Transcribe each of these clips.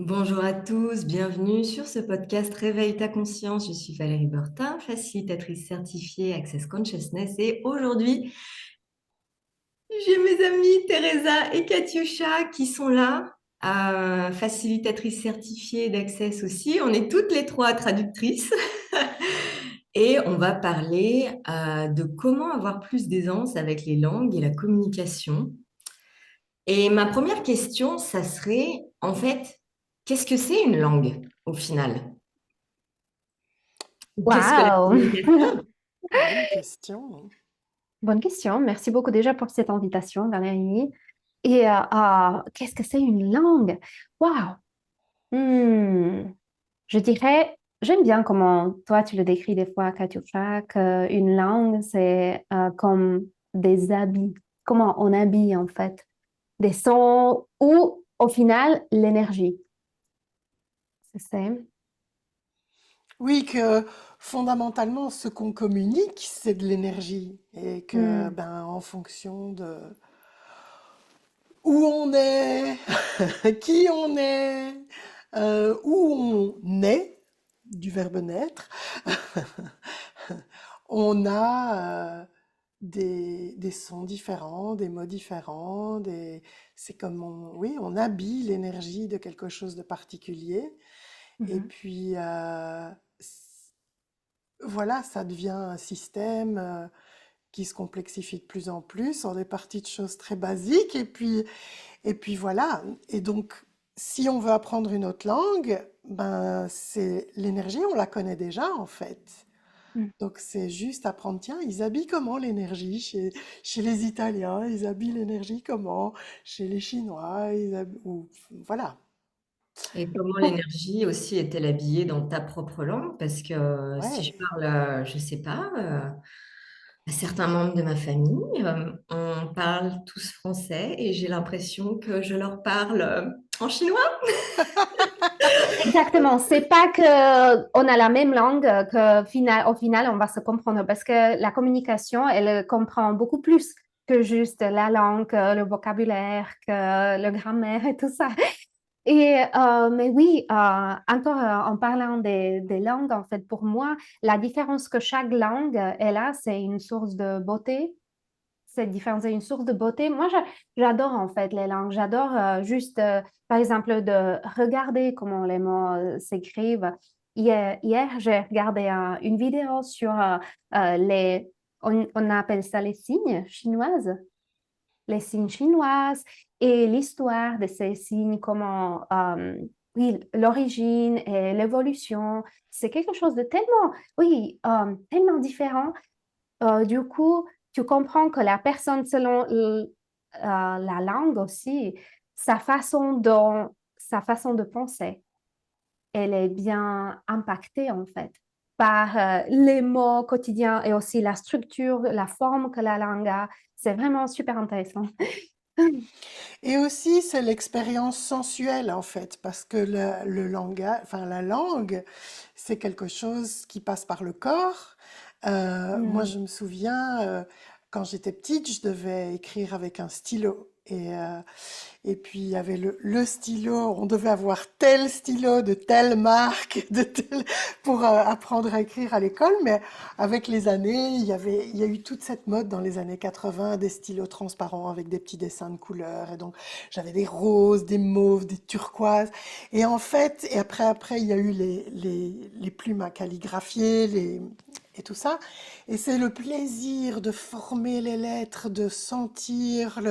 Bonjour à tous, bienvenue sur ce podcast Réveille ta conscience. Je suis Valérie Bertin, facilitatrice certifiée Access Consciousness et aujourd'hui, j'ai mes amies Teresa et Katyusha qui sont là, facilitatrices certifiées d'Access aussi. On est toutes les trois traductrices et on va parler de comment avoir plus d'aisance avec les langues et la communication. Et ma première question, ça serait en fait, qu'est-ce que c'est une langue au final? Qu'est-ce que la Waouh! communication? Bonne question. Bonne question. Merci beaucoup déjà pour cette invitation, Valérie. Qu'est-ce que c'est une langue? Waouh! Hmm. Je dirais, j'aime bien comment toi tu le décris des fois, Katyusha, qu'une langue, c'est comme des habits. Comment on habille en fait des sons ou au final l'énergie. C'est ça. Oui, que fondamentalement, ce qu'on communique, c'est de l'énergie. Et que, Hmm. ben, en fonction de où on est, qui on est, où on est, du verbe naître, on a des sons différents, des mots différents, c'est comme oui, on habille l'énergie de quelque chose de particulier. Et Mhm. puis, voilà, ça devient un système qui se complexifie de plus en plus. On est parti de choses très basiques. Et puis voilà. Et donc, si on veut apprendre une autre langue, ben, c'est l'énergie, on la connaît déjà en fait. Hmm. Donc, c'est juste apprendre, tiens, ils habillent comment l'énergie chez les Italiens, ils habillent l'énergie comment chez les Chinois, voilà. Et comment Oh. l'énergie aussi est-elle habillée dans ta propre langue? Parce que si je Ouais. parle, je sais pas, à certains membres de ma famille, on parle tous français et j'ai l'impression que je leur parle en chinois. Exactement, c'est pas que on a la même langue au final on va se comprendre parce que la communication elle comprend beaucoup plus que juste la langue, que le vocabulaire, que le grammaire et tout ça. Mais oui, encore en parlant des langues, en fait, pour moi, la différence que chaque langue elle a, c'est une source de beauté. Cette différence est une source de beauté. Moi, j'adore en fait les langues. J'adore par exemple, de regarder comment les mots s'écrivent. Hier, j'ai regardé une vidéo sur on appelle ça les signes chinoises, les signes chinoises et l'histoire de ces signes, comment, oui, l'origine et l'évolution. C'est quelque chose de tellement, oui, tellement différent. Du coup, tu comprends que la personne, selon la langue aussi, sa façon de penser, elle est bien impactée en fait par les mots quotidiens et aussi la structure, la forme que la langue a. C'est vraiment super intéressant. Et aussi, c'est l'expérience sensuelle, en fait, parce que le langage, enfin, la langue, c'est quelque chose qui passe par le corps. Moi, Mm. je me souviens, quand j'étais petite, je devais écrire avec un stylo. Et puis, il y avait le stylo, on devait avoir tel stylo de telle marque, pour apprendre à écrire à l'école. Mais avec les années, il y a eu toute cette mode dans les années 80, des stylos transparents avec des petits dessins de couleurs. Et donc, j'avais des roses, des mauves, des turquoises. Et en fait, après, il y a eu les plumes à calligraphier, et tout ça. Et c'est le plaisir de former les lettres, de sentir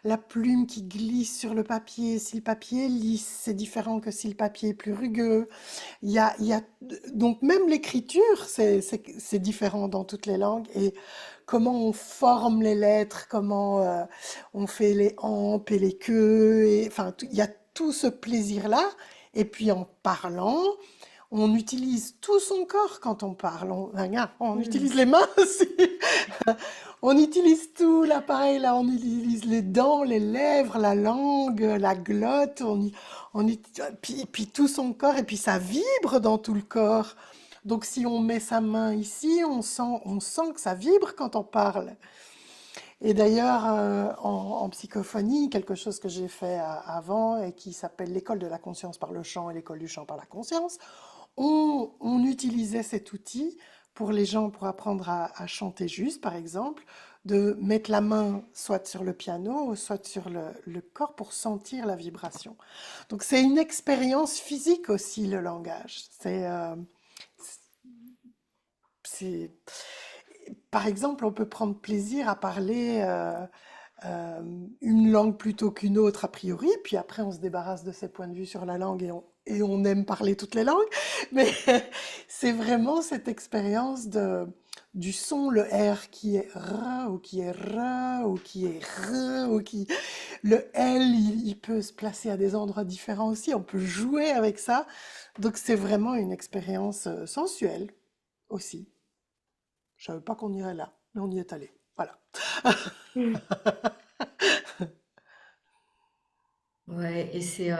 la plume qui glisse sur le papier. Si le papier est lisse, c'est différent que si le papier est plus rugueux. Il y a donc même l'écriture, c'est différent dans toutes les langues. Et comment on forme les lettres, comment on fait les hampes et les queues. Enfin, il y a tout ce plaisir-là. Et puis en parlant, on utilise tout son corps quand on parle. On Mm. utilise les mains aussi. On utilise tout l'appareil là, on utilise les dents, les lèvres, la langue, la glotte, puis tout son corps et puis ça vibre dans tout le corps. Donc si on met sa main ici, on sent que ça vibre quand on parle. Et d'ailleurs, en psychophonie, quelque chose que j'ai fait avant et qui s'appelle l'école de la conscience par le chant et l'école du chant par la conscience, on utilisait cet outil pour les gens pour apprendre à chanter juste, par exemple, de mettre la main soit sur le piano, soit sur le corps pour sentir la vibration. Donc c'est une expérience physique aussi, le langage. C'est, par exemple, on peut prendre plaisir à parler une langue plutôt qu'une autre a priori, puis après on se débarrasse de ses points de vue sur la langue et on aime parler toutes les langues, mais c'est vraiment cette expérience du son, le R qui est R ou qui est R ou qui est R ou qui... Le L, il peut se placer à des endroits différents aussi, on peut jouer avec ça, donc c'est vraiment une expérience sensuelle aussi. Je savais pas qu'on irait là, mais on y est allé. Voilà. Mm. Ouais, et c'est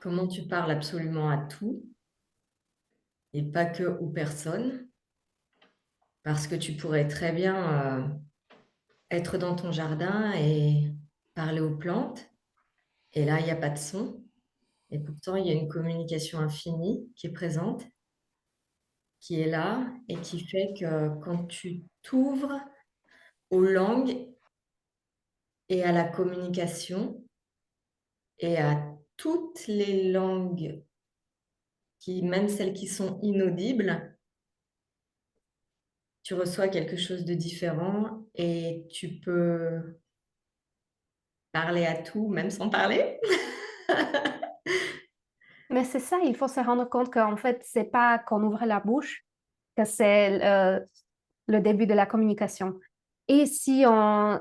comment tu parles absolument à tout et pas que aux personnes, parce que tu pourrais très bien être dans ton jardin et parler aux plantes, et là, il n'y a pas de son, et pourtant, il y a une communication infinie qui est présente, qui est là, et qui fait que quand tu t'ouvres aux langues et à la communication et à toutes les langues, même celles qui sont inaudibles, tu reçois quelque chose de différent et tu peux parler à tout, même sans parler. Mais c'est ça, il faut se rendre compte qu'en fait, c'est pas qu'on ouvre la bouche que c'est le début de la communication. Et si on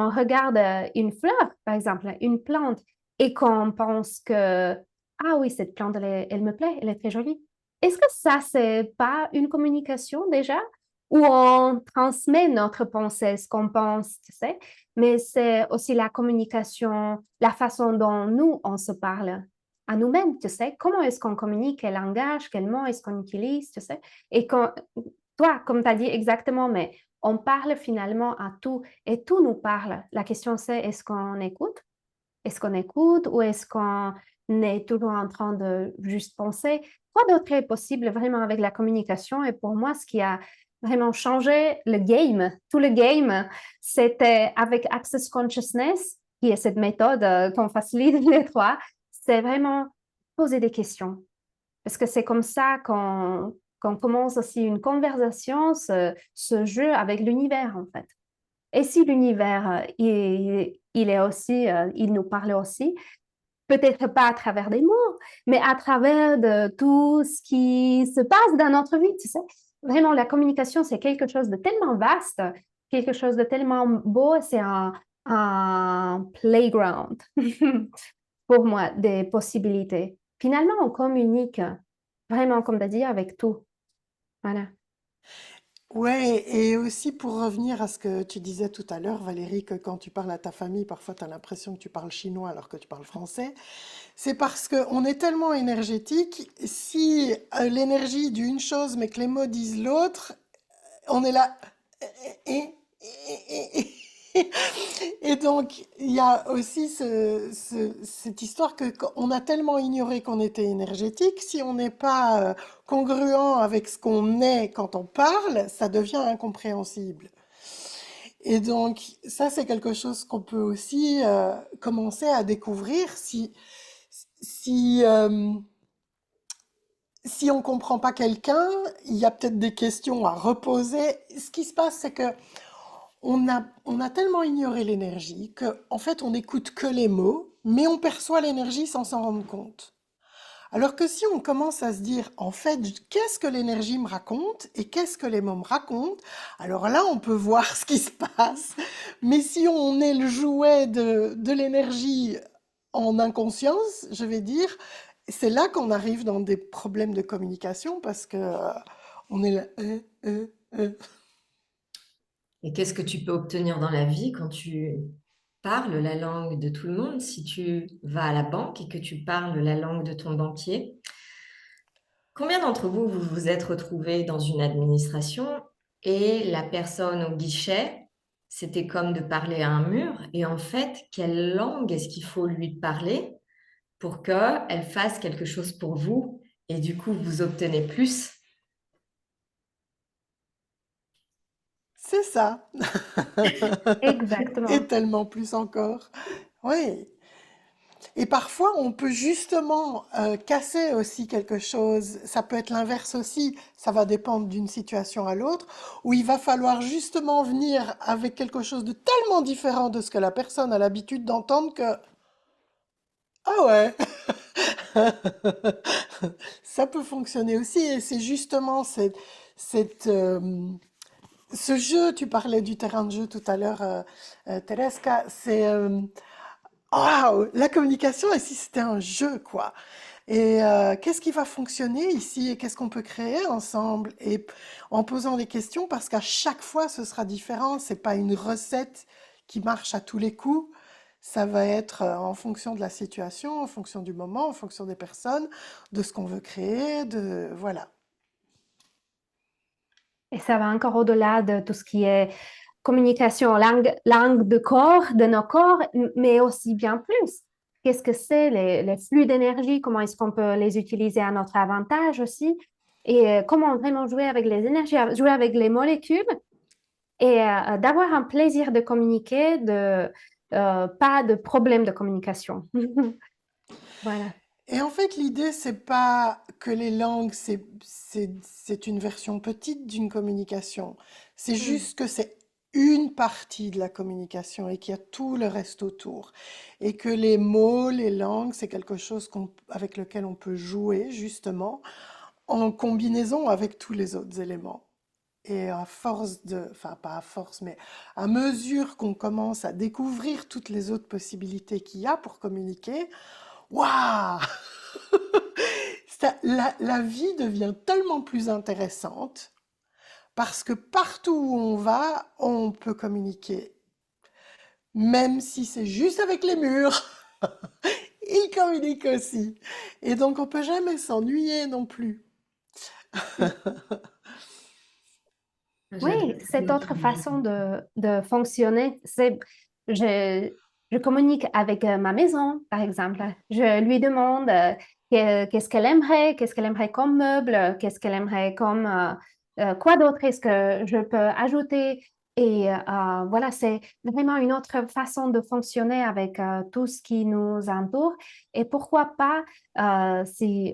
regarde une fleur, par exemple, une plante, et qu'on pense que, ah oui, cette plante, elle me plaît, elle est très jolie, est-ce que ça, c'est pas une communication déjà? Où on transmet notre pensée, ce qu'on pense, tu sais, mais c'est aussi la communication, la façon dont nous, on se parle à nous-mêmes, tu sais, comment est-ce qu'on communique, quel langage, quel mot est-ce qu'on utilise, tu sais, et quand, toi, comme tu as dit exactement, mais on parle finalement à tout et tout nous parle. La question c'est, est-ce qu'on écoute? Est-ce qu'on écoute ou est-ce qu'on est toujours en train de juste penser? Quoi d'autre est possible vraiment avec la communication? Et pour moi, ce qui a vraiment changé le game, tout le game, c'était avec Access Consciousness, qui est cette méthode qu'on facilite les trois, c'est vraiment poser des questions. Parce que c'est comme ça qu'on commence aussi une conversation, ce jeu avec l'univers, en fait. Et si l'univers, il est aussi, il nous parle aussi, peut-être pas à travers des mots, mais à travers de tout ce qui se passe dans notre vie, tu sais. Vraiment, la communication, c'est quelque chose de tellement vaste, quelque chose de tellement beau, c'est un playground pour moi des possibilités. Finalement, on communique vraiment, comme tu as dit, avec tout. Voilà. Ouais, et aussi pour revenir à ce que tu disais tout à l'heure, Valérie, que quand tu parles à ta famille, parfois tu as l'impression que tu parles chinois alors que tu parles français. C'est parce qu'on est tellement énergétique, si l'énergie dit une chose mais que les mots disent l'autre, on est là. Et, et donc, il y a aussi cette histoire que on a tellement ignoré qu'on était énergétique, si on n'est pas congruent avec ce qu'on est quand on parle, ça devient incompréhensible. Et donc, ça, c'est quelque chose qu'on peut aussi commencer à découvrir si, euh, si on comprend pas quelqu'un, il y a peut-être des questions à reposer. Ce qui se passe, c'est que on a tellement ignoré l'énergie que, en fait, on n'écoute que les mots, mais on perçoit l'énergie sans s'en rendre compte. Alors que si on commence à se dire, en fait, qu'est-ce que l'énergie me raconte et qu'est-ce que les mots me racontent, alors là, on peut voir ce qui se passe. Mais si on est le jouet de l'énergie en inconscience, je vais dire, c'est là qu'on arrive dans des problèmes de communication parce que on est là. Et qu'est-ce que tu peux obtenir dans la vie quand tu parles la langue de tout le monde? Si tu vas à la banque et que tu parles la langue de ton banquier, combien d'entre vous vous vous êtes retrouvés dans une administration et la personne au guichet c'était comme de parler à un mur. Et en fait, quelle langue est-ce qu'il faut lui parler pour qu'elle fasse quelque chose pour vous et du coup, vous obtenez plus? C'est ça. Et Exactement. tellement plus encore. Oui. Et parfois, on peut justement casser aussi quelque chose. Ça peut être l'inverse aussi. Ça va dépendre d'une situation à l'autre, où il va falloir justement venir avec quelque chose de tellement différent de ce que la personne a l'habitude d'entendre que, ah ouais, ça peut fonctionner aussi. Et c'est justement cette, ce jeu, tu parlais du terrain de jeu tout à l'heure, Tereska, c'est... Waouh, la communication ici, c'était un jeu, quoi. Et qu'est-ce qui va fonctionner ici et qu'est-ce qu'on peut créer ensemble? Et en posant des questions, parce qu'à chaque fois, ce sera différent. C'est pas une recette qui marche à tous les coups. Ça va être en fonction de la situation, en fonction du moment, en fonction des personnes, de ce qu'on veut créer, de voilà. Et ça va encore au-delà de tout ce qui est communication, langue de corps, de nos corps, mais aussi bien plus. Qu'est-ce que c'est les flux d'énergie? Comment est-ce qu'on peut les utiliser à notre avantage aussi? Et comment vraiment jouer avec les énergies, jouer avec les molécules et d'avoir un plaisir de communiquer, pas de problème de communication. Voilà. Et en fait, l'idée, c'est pas que les langues, c'est une version petite d'une communication. C'est Mm. juste que c'est une partie de la communication et qu'il y a tout le reste autour. Et que les mots, les langues, c'est quelque chose avec lequel on peut jouer, justement, en combinaison avec tous les autres éléments. Et à force enfin pas à force, mais à mesure qu'on commence à découvrir toutes les autres possibilités qu'il y a pour communiquer, waouh! La vie devient tellement plus intéressante parce que partout où on va, on peut communiquer. Même si c'est juste avec les murs, ils communiquent aussi. Et donc on peut jamais s'ennuyer non plus. Oui, J'adore cette cette autre notion de façon de fonctionner, je, je communique avec ma maison, par exemple. Je lui demande qu'est-ce qu'elle aimerait comme meuble, qu'est-ce qu'elle aimerait comme quoi d'autre est-ce que je peux ajouter. Et voilà, c'est vraiment une autre façon de fonctionner avec tout ce qui nous entoure. Et pourquoi pas si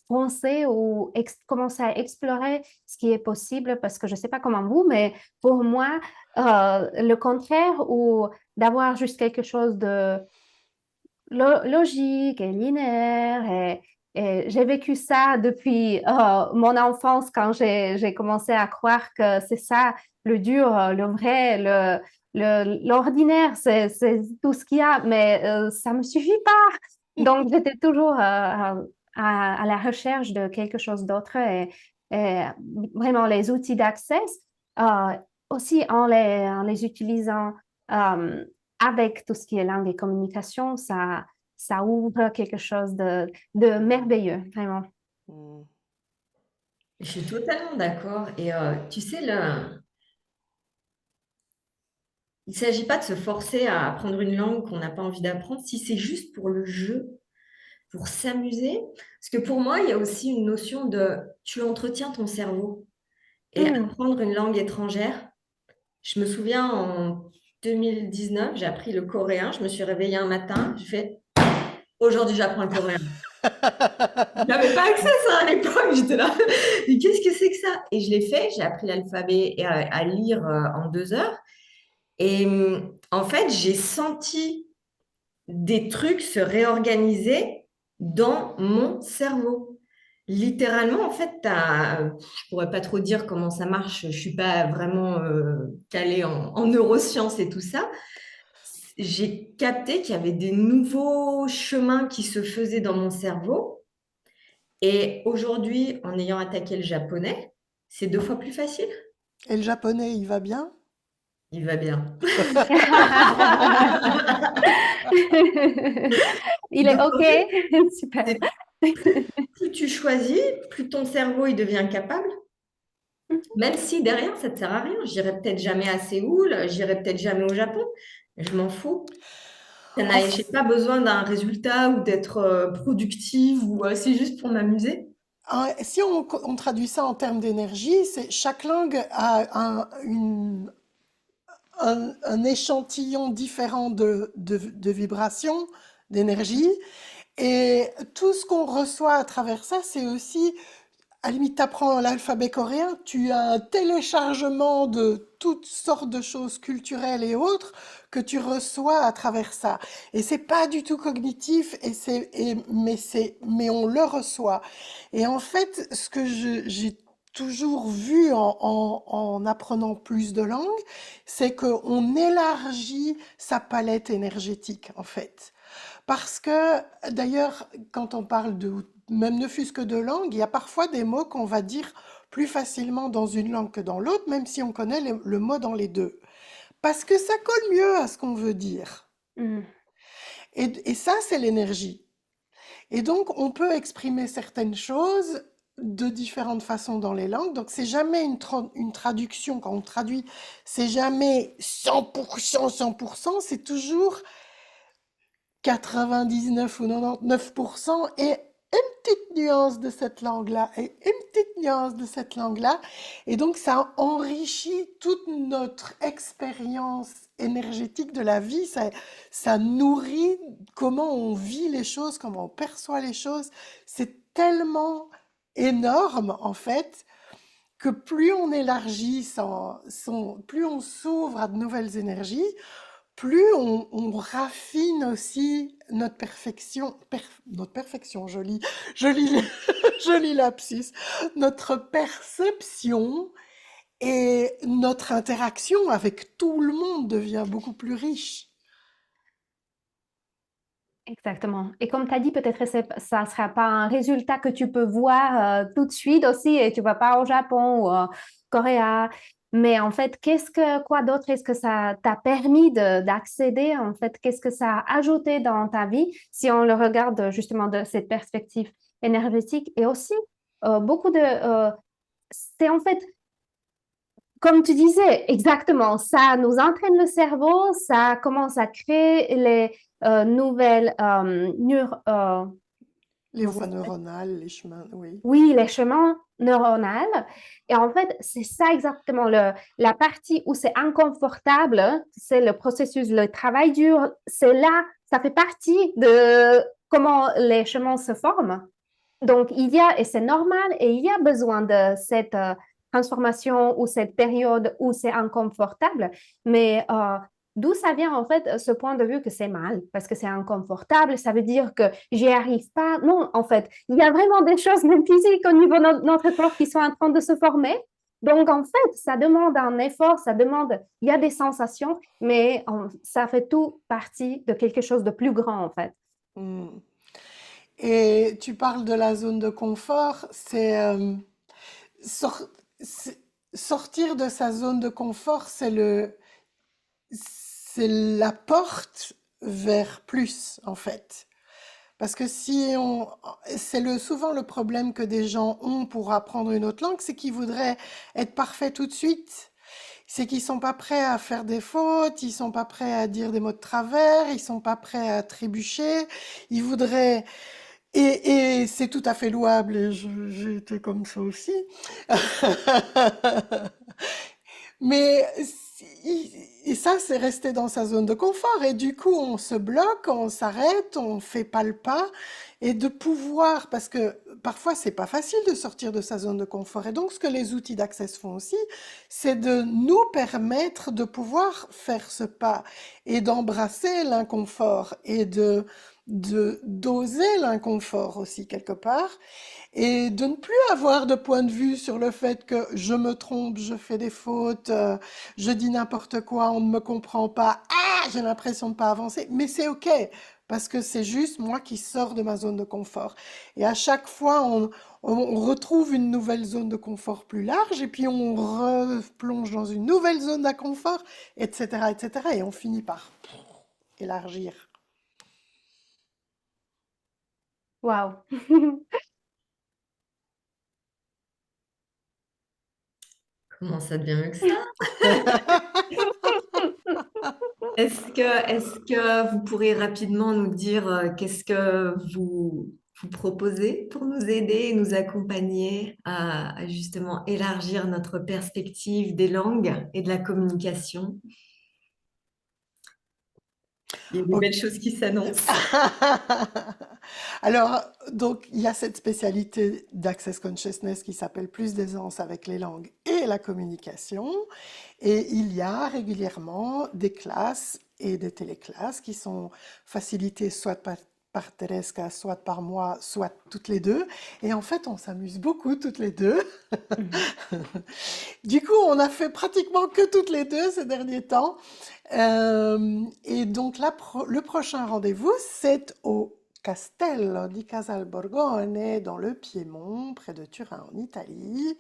penser ou commencer à explorer ce qui est possible, parce que je ne sais pas comment vous, mais pour moi, le contraire ou d'avoir juste quelque chose de logique et linéaire. Et j'ai vécu ça depuis mon enfance quand j'ai commencé à croire que c'est ça le dur, le vrai, l'ordinaire, c'est tout ce qu'il y a, mais ça ne me suffit pas. Donc, j'étais toujours à la recherche de quelque chose d'autre et vraiment les outils d'accès, euh, aussi en les utilisant. euh, avec tout ce qui est langue et communication, ça ouvre quelque chose de merveilleux, vraiment. Mm. Je suis totalement d'accord. Et tu sais, là, il ne s'agit pas de se forcer à apprendre une langue qu'on n'a pas envie d'apprendre si c'est juste pour le jeu, pour s'amuser. Parce que pour moi, il y a aussi une notion de tu entretiens ton cerveau. Et Mm. apprendre une langue étrangère, je me souviens en 2019, j'ai appris le coréen. Je me suis réveillée un matin, j'ai fait aujourd'hui, j'apprends le coréen. Je n'avais pas accès à ça à l'époque, j'étais là. Mais qu'est-ce que c'est que ça? Et je l'ai fait, j'ai appris l'alphabet et à lire en 2 heures. Et en fait, j'ai senti des trucs se réorganiser dans mon cerveau. Littéralement, en fait, je pourrais pas trop dire comment ça marche. Je suis pas vraiment calée en neurosciences et tout ça. J'ai capté qu'il y avait des nouveaux chemins qui se faisaient dans mon cerveau. Et aujourd'hui, en ayant attaqué le japonais, c'est 2 fois plus facile. Et le japonais, il va bien? Il va bien. Il est Donc, en fait, OK, super. c'est plus tu choisis, plus ton cerveau il devient capable. Même si derrière, ça ne te sert à rien. J'irai peut-être jamais à Séoul, j'irai peut-être jamais au Japon. Je m'en fous. Je n'ai pas besoin d'un résultat ou d'être productive ou c'est juste pour m'amuser. Si on traduit ça en termes d'énergie, c'est chaque langue a un échantillon différent de vibrations, d'énergie. Et tout ce qu'on reçoit à travers ça, c'est aussi, à la limite, tu apprends l'alphabet coréen, tu as un téléchargement de toutes sortes de choses culturelles et autres que tu reçois à travers ça. Et c'est pas du tout cognitif, mais on le reçoit. Et en fait, ce que j'ai toujours vu en apprenant plus de langues, c'est qu'on élargit sa palette énergétique, en fait. Parce que, d'ailleurs, quand on parle même ne fût-ce que de langue, il y a parfois des mots qu'on va dire plus facilement dans une langue que dans l'autre, même si on connaît le mot dans les deux. Parce que ça colle mieux à ce qu'on veut dire. Mm. Et ça, c'est l'énergie. Et donc, on peut exprimer certaines choses de différentes façons dans les langues. Donc, c'est jamais une traduction. Quand on traduit, c'est jamais 100%, 100%. C'est toujours 99 ou 99% et une petite nuance de cette langue-là et une petite nuance de cette langue-là. Et donc, ça enrichit toute notre expérience énergétique de la vie. Ça nourrit comment on vit les choses, comment on perçoit les choses. C'est tellement énorme, en fait, que plus on élargit plus on s'ouvre à de nouvelles énergies, plus on raffine aussi notre perfection, joli, joli lapsus, notre perception et notre interaction avec tout le monde devient beaucoup plus riche. Exactement. Et comme tu as dit, peut-être que ça ne sera pas un résultat que tu peux voir tout de suite aussi et tu ne vas pas au Japon ou en Corée. Mais en fait, quoi d'autre est-ce que ça t'a permis d'accéder? En fait, qu'est-ce que ça a ajouté dans ta vie si on le regarde justement de cette perspective énergétique et aussi c'est en fait comme tu disais, exactement, ça nous entraîne le cerveau, ça commence à créer les nouvelles Les comment ça voies s'appelle? neuronales, les chemins, oui. Oui, les chemins neuronaux. Et en fait, c'est ça exactement la partie où c'est inconfortable, c'est le processus, le travail dur, c'est là, ça fait partie de comment les chemins se forment. Donc, et c'est normal, et il y a besoin de cette transformation ou cette période où c'est inconfortable, mais d'où ça vient en fait ce point de vue que c'est mal, parce que c'est inconfortable, ça veut dire que j'y arrive pas. Non, en fait, il y a vraiment des choses, même physiques, au niveau de notre corps qui sont en train de se former. Donc, en fait, ça demande un effort, il y a des sensations, mais ça fait tout partie de quelque chose de plus grand, en fait. Mm. Et tu parles de la zone de confort, sor- c'est- sortir de sa zone de confort, c'est la porte vers plus, en fait. Parce que souvent le problème que des gens ont pour apprendre une autre langue, c'est qu'ils voudraient être parfaits tout de suite. C'est qu'ils sont pas prêts à faire des fautes, ils sont pas prêts à dire des mots de travers, ils sont pas prêts à trébucher. Ils voudraient, et c'est tout à fait louable, et j'ai été comme ça aussi. Mais et ça, c'est rester dans sa zone de confort. Et du coup, on se bloque, on s'arrête, on fait pas le pas. Et de pouvoir, parce que parfois, c'est pas facile de sortir de sa zone de confort. Et donc, ce que les outils d'Access font aussi, c'est de nous permettre de pouvoir faire ce pas et d'embrasser l'inconfort et d'oser l'inconfort aussi quelque part et de ne plus avoir de point de vue sur le fait que je me trompe, je fais des fautes, je dis n'importe quoi, on ne me comprend pas, j'ai l'impression de pas avancer, mais c'est ok, parce que c'est juste moi qui sors de ma zone de confort. Et à chaque fois, on retrouve une nouvelle zone de confort plus large, et puis on replonge dans une nouvelle zone d'inconfort, etc., etc., et on finit par élargir. Waouh! Comment ça devient mieux que ça? Est-ce que vous pourriez rapidement nous dire qu'est-ce que vous proposez pour nous aider et nous accompagner à justement élargir notre perspective des langues et de la communication? Il y a des Ok. belles choses qui s'annoncent. Alors, donc, il y a cette spécialité d'Access Consciousness qui s'appelle Plus d'aisance avec les langues et la communication. Et il y a régulièrement des classes et des téléclasses qui sont facilitées soit par Tereska, soit par moi, soit toutes les deux. Et en fait, on s'amuse beaucoup toutes les deux. Mhm. Du coup, on a fait pratiquement que toutes les deux ces derniers temps. Et donc, le prochain rendez-vous, c'est au Castello di Casalborgone, dans le Piémont, près de Turin, en Italie,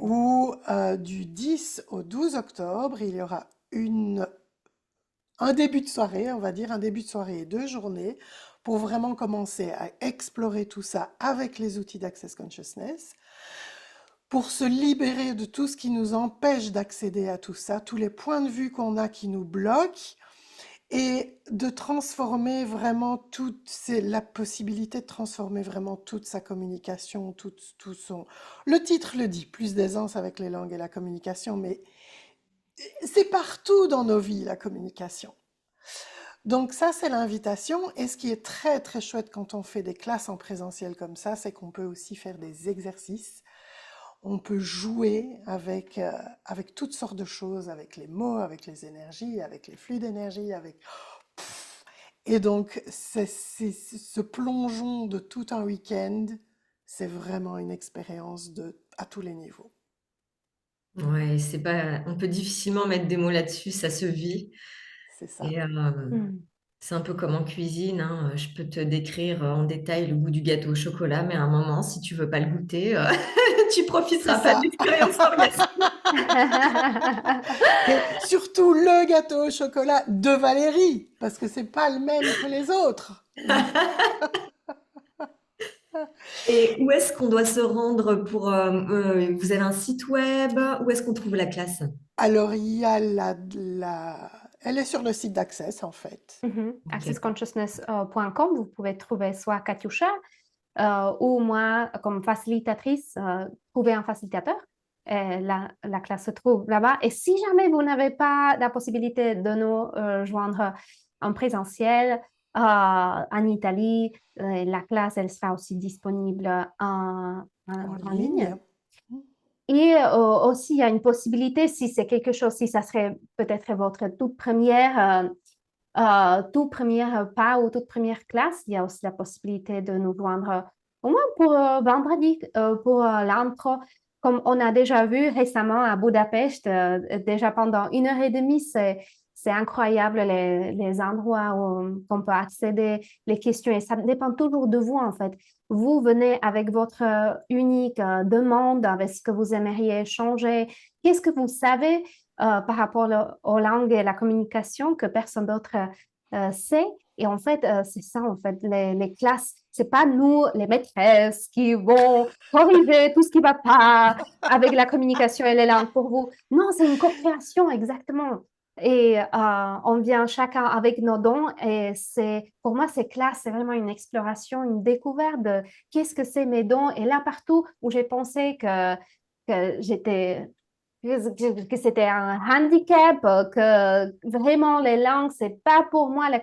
où du 10 au 12 octobre, il y aura un début de soirée, on va dire, un début de soirée et 2 journées, pour vraiment commencer à explorer tout ça avec les outils d'Access Consciousness, pour se libérer de tout ce qui nous empêche d'accéder à tout ça, tous les points de vue qu'on a qui nous bloquent, et de transformer vraiment c'est la possibilité de transformer vraiment toute sa communication, tout son... Le titre le dit, plus d'aisance avec les langues et la communication, mais c'est partout dans nos vies, la communication. Donc ça, c'est l'invitation. Et ce qui est très, très chouette quand on fait des classes en présentiel comme ça, c'est qu'on peut aussi faire des exercices. On peut jouer avec toutes sortes de choses, avec les mots, avec les énergies, avec les flux d'énergie, avec... Et donc, ce plongeon de tout un week-end, c'est vraiment une expérience à tous les niveaux. Ouais, c'est pas, on peut difficilement mettre des mots là-dessus, ça se vit. C'est ça. Et Mhm. c'est un peu comme en cuisine, hein. Je peux te décrire en détail le goût du gâteau au chocolat, mais à un moment, si tu veux pas le goûter, tu C'est profiteras pas de ça. l'expérience orgasmique. Et surtout le gâteau au chocolat de Valérie, parce que c'est pas le même que les autres. Et où est-ce qu'on doit se rendre pour... vous avez un site web? Où est-ce qu'on trouve la classe? Alors, il y a elle est sur le site d'Access, en fait. Ok. Accessconsciousness.com, vous pouvez trouver soit Katyusha ou moi comme facilitatrice, trouver un facilitateur. La classe se trouve là-bas. Et si jamais vous n'avez pas la possibilité de nous joindre en présentiel en Italie, la classe, elle sera aussi disponible En en ligne. ligne. Et aussi, il y a une possibilité, si c'est quelque chose, si ça serait peut-être votre toute première pas ou toute première classe, il y a aussi la possibilité de nous joindre au moins pour vendredi, pour l'intro. Comme on a déjà vu récemment à Budapest, déjà pendant 1 heure et demie, c'est incroyable les endroits où on peut accéder, les questions, et ça dépend toujours de vous en fait. Vous venez avec votre unique demande, avec ce que vous aimeriez changer, qu'est-ce que vous savez par rapport aux langues et la communication que personne d'autre sait. Et en fait, c'est ça, en fait, les classes, c'est pas nous, les maîtresses, qui vont corriger tout ce qui va pas avec la communication et les langues pour vous. Non, c'est une co-création, exactement. Et on vient chacun avec nos dons et pour moi, ces classes, c'est vraiment une exploration, une découverte de qu'est-ce que c'est mes dons. Et là, partout où j'ai pensé que que c'était un handicap, que vraiment les langues, c'est pas pour moi la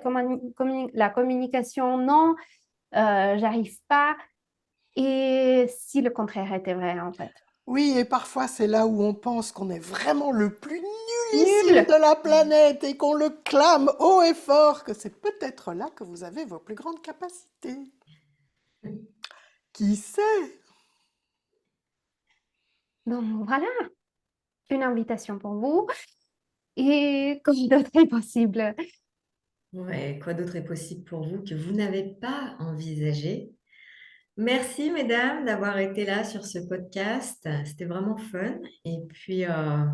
communication, non, j'arrive pas. Et si le contraire était vrai, en fait. Oui, et parfois c'est là où on pense qu'on est vraiment le plus nullissime Nul! de la planète et qu'on le clame haut et fort, que c'est peut-être là que vous avez vos plus grandes capacités. Qui sait? Donc voilà, une invitation pour vous. Et comme d'autres est possible. Ouais, quoi d'autre est possible pour vous que vous n'avez pas envisagé? Merci, mesdames, d'avoir été là sur ce podcast. C'était vraiment fun. Et puis,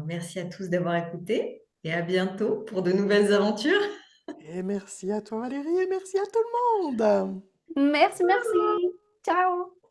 merci à tous d'avoir écouté. Et à bientôt pour de nouvelles aventures. Et merci à toi Valérie et merci à tout le monde. Merci, merci. Ciao!